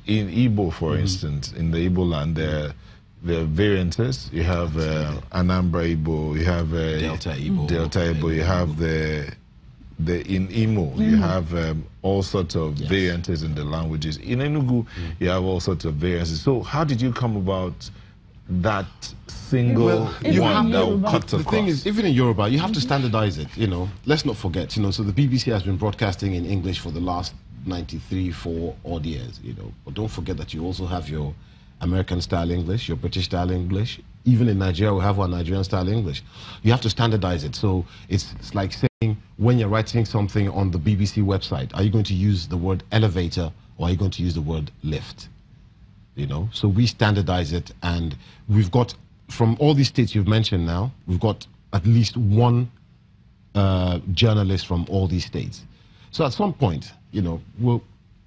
in Igbo, for instance, in the Igbo land, there are variances. You have Anambra Igbo, you have Delta Igbo, you have in Imo, you have all sorts of variances in the languages. In Enugu, you have all sorts of variances. So how did you come about that single one that will cut across? The thing is, even in Yoruba, you have to standardize it, Let's not forget, so the BBC has been broadcasting in English for the last 4 odd years, But don't forget that you also have your American-style English, your British-style English. Even in Nigeria, we have our Nigerian-style English. You have to standardize it. So it's like saying, when you're writing something on the BBC website, are you going to use the word elevator or are you going to use the word lift? So we standardize it, and we've got, from all these states you've mentioned now, we've got at least one journalist from all these states. So at some point,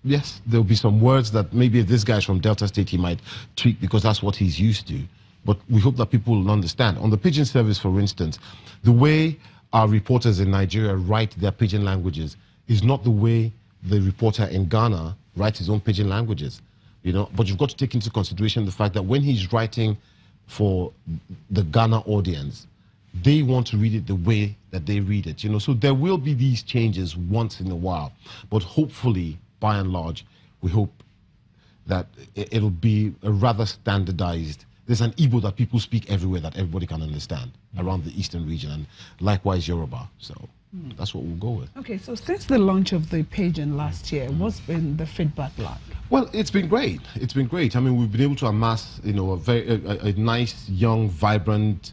yes, there'll be some words that maybe if this guy's from Delta State, he might tweak because that's what he's used to. But we hope that people will understand. On the pidgin service, for instance, the way our reporters in Nigeria write their pidgin languages is not the way the reporter in Ghana writes his own pidgin languages. But you've got to take into consideration the fact that when he's writing for the Ghana audience, they want to read it the way that they read it. So there will be these changes once in a while. But hopefully, by and large, we hope that it'll be a rather standardized. There's an Igbo that people speak everywhere that everybody can understand around the eastern region, and likewise Yoruba. So that's what we'll go with. Okay, so since the launch of the pidgin last year, what's been the feedback like? Well, it's been great. It's been great. I mean, we've been able to amass, a nice, young, vibrant,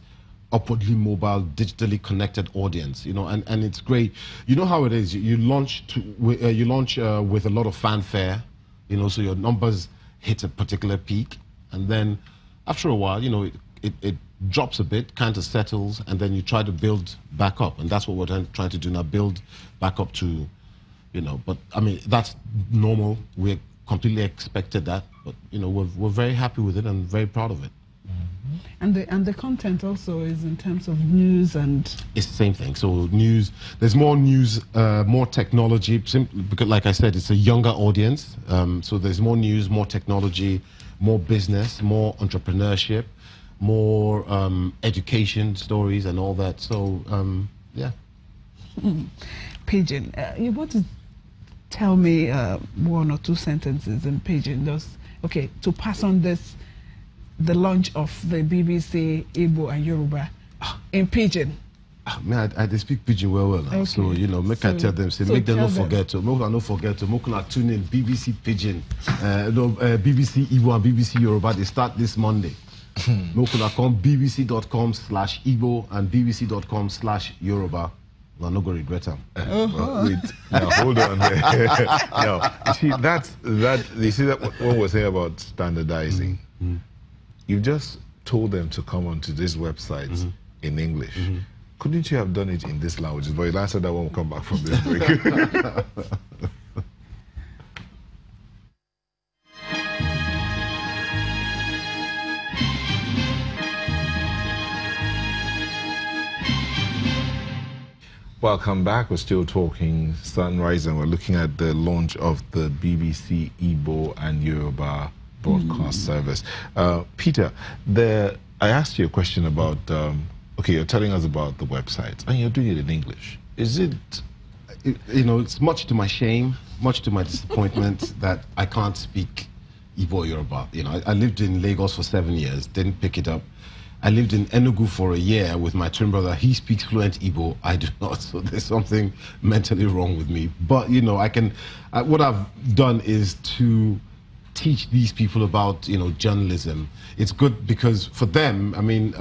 upwardly mobile, digitally connected audience, and it's great. You know how it is. You launch with a lot of fanfare, so your numbers hit a particular peak, and then after a while, it drops a bit, kind of settles, and then you try to build back up, and that's what we're trying to do now, build back up to, But I mean, that's normal. We completely expected that, but we're very happy with it and very proud of it. And the content also is in terms of news and... It's the same thing. So news, there's more news, more technology, because like I said, it's a younger audience. So there's more news, more technology, more business, more entrepreneurship, more education stories and all that. So, yeah. Pidgin, you want to tell me 1 or 2 sentences in Pidgin, to pass on the launch of the BBC, Igbo and Yoruba in Pidgin. Man, I speak Pidgin well now. Okay. So, I tell them, make them not forget to, make tune in BBC Pidgin, BBC Igbo and BBC Yoruba. They start this Monday. Come bbc.com/Igbo and bbc.com/Yoruba. I'm not going to regret them. Well, wait, now hold on. No, you see, you see that what we're saying about standardizing. You've just told them to come onto this website in English. Couldn't you have done it in this language? But you'll answer that when we come back from this break. Welcome back. We're still talking Sunrise, and we're looking at the launch of the BBC Igbo and Yoruba broadcast service. Peter, I asked you a question about, okay, you're telling us about the website, and you're doing it in English. Is it... it's much to my shame, much to my disappointment that I can't speak Igbo or Yoruba. I lived in Lagos for 7 years, didn't pick it up. I lived in Enugu for a year with my twin brother. He speaks fluent Igbo. I do not, so there's something mentally wrong with me. But, what I've done is to teach these people about, journalism. It's good because for them, I mean,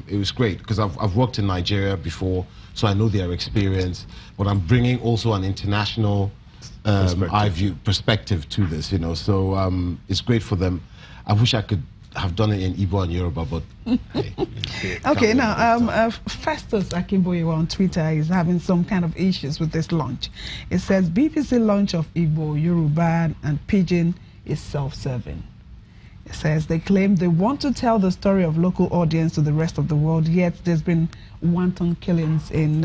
it was great because I've worked in Nigeria before, so I know their experience, but I'm bringing also an international perspective to this, so it's great for them. I wish I could have done it in Igbo and Yoruba, but hey. Okay, now Festus Akimboyewa on Twitter is having some kind of issues with this launch. It says BBC launch of Igbo, Yoruba and Pidgin is self-serving. It says they claim they want to tell the story of local audience to the rest of the world, yet there's been wanton killings in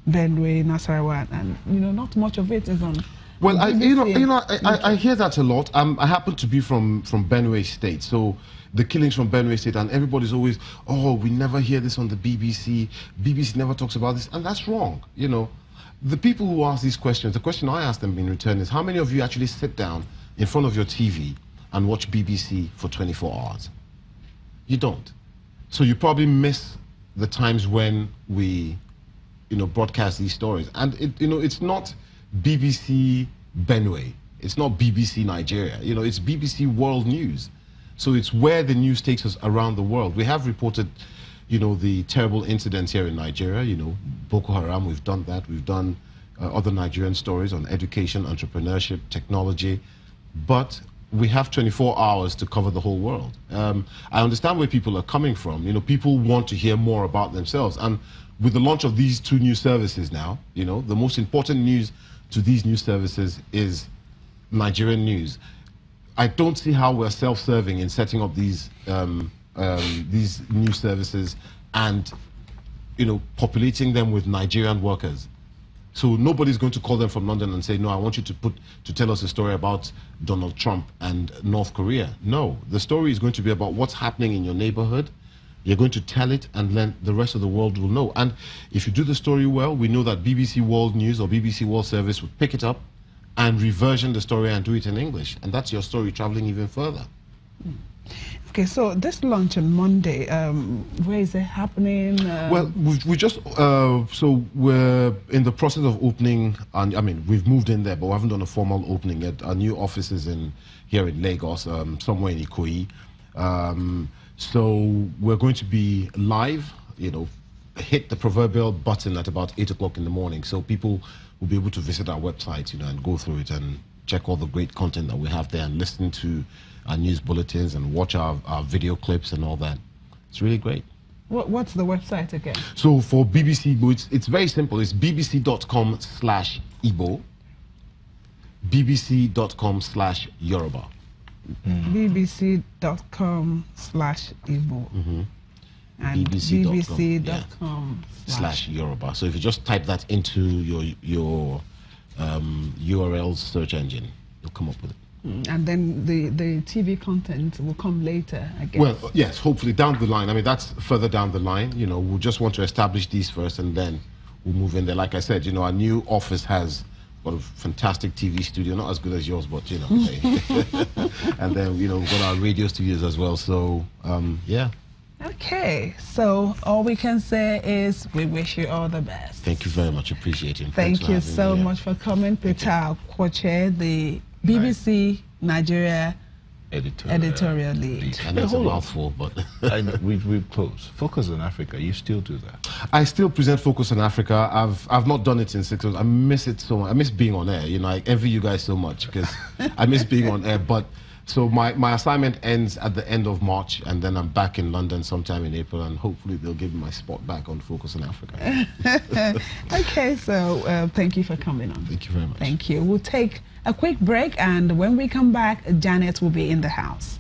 Benue, Nasarawa, and not much of it is on Well, I BBC. hear that a lot. I happen to be from Benue State, so the killings from Benue State, and everybody's always, oh, we never hear this on the BBC. BBC never talks about this, and that's wrong. You know, the people who ask these questions, the question I ask them in return is, how many of you actually sit down in front of your TV and watch BBC for 24 hours? You don't. So you probably miss the times when we, broadcast these stories. And it's not BBC Benue. It's not BBC Nigeria. It's BBC World News. So it's where the news takes us around the world. We have reported, the terrible incidents here in Nigeria. Boko Haram, we've done that. We've done other Nigerian stories on education, entrepreneurship, technology. But we have 24 hours to cover the whole world. I understand where people are coming from. People want to hear more about themselves. And with the launch of these two new services now, the most important news to these new services is Nigerian news. I don't see how we're self-serving in setting up these new services and, populating them with Nigerian workers. So nobody's going to call them from London and say, no, I want you to tell us a story about Donald Trump and North Korea. No, the story is going to be about what's happening in your neighborhood. You're going to tell it, and then the rest of the world will know. And if you do the story well, we know that BBC World News or BBC World Service would pick it up and reversion the story and do it in English. And that's your story traveling even further. Okay, so this launch on Monday, where is it happening? Well, we just, so we're in the process of opening, and I mean, we've moved in there, but we haven't done a formal opening yet. Our new office is here in Lagos, somewhere in Ikoyi. So we're going to be live, hit the proverbial button at about 8 o'clock in the morning. So people will be able to visit our website, and go through it and check all the great content that we have there and listen to our news bulletins and watch our video clips and all that. It's really great. What's the website again? So for BBC Igbo, it's very simple. It's bbc.com/Igbo, bbc.com/Yoruba. bbc.com/Igbo. And bbc.com/Yoruba. So if you just type that into your URL search engine, you'll come up with it. And then the TV content will come later, I guess. Well, yes, hopefully down the line. I mean, that's further down the line. We'll just want to establish these first, and then we'll move in there. Like I said, our new office has got a fantastic TV studio, not as good as yours, but and then we've got our radio studios as well. So yeah. Okay, so all we can say is we wish you all the best. Thank you very much. Appreciate it. Thank you so much for coming, Peter Akwoche, the BBC Nigeria editorial lead. And it's a mouthful, but we've closed. Focus on Africa. You still do that? I still present Focus on Africa. I've not done it in 6 months. I miss it so much. I miss being on air. I envy you guys so much because I miss being on air. But so my assignment ends at the end of March, and then I'm back in London sometime in April, and hopefully they'll give me my spot back on Focus on Africa. Okay, so thank you for coming on. Thank you very much. Thank you. We'll take a quick break, and when we come back, Janet will be in the house.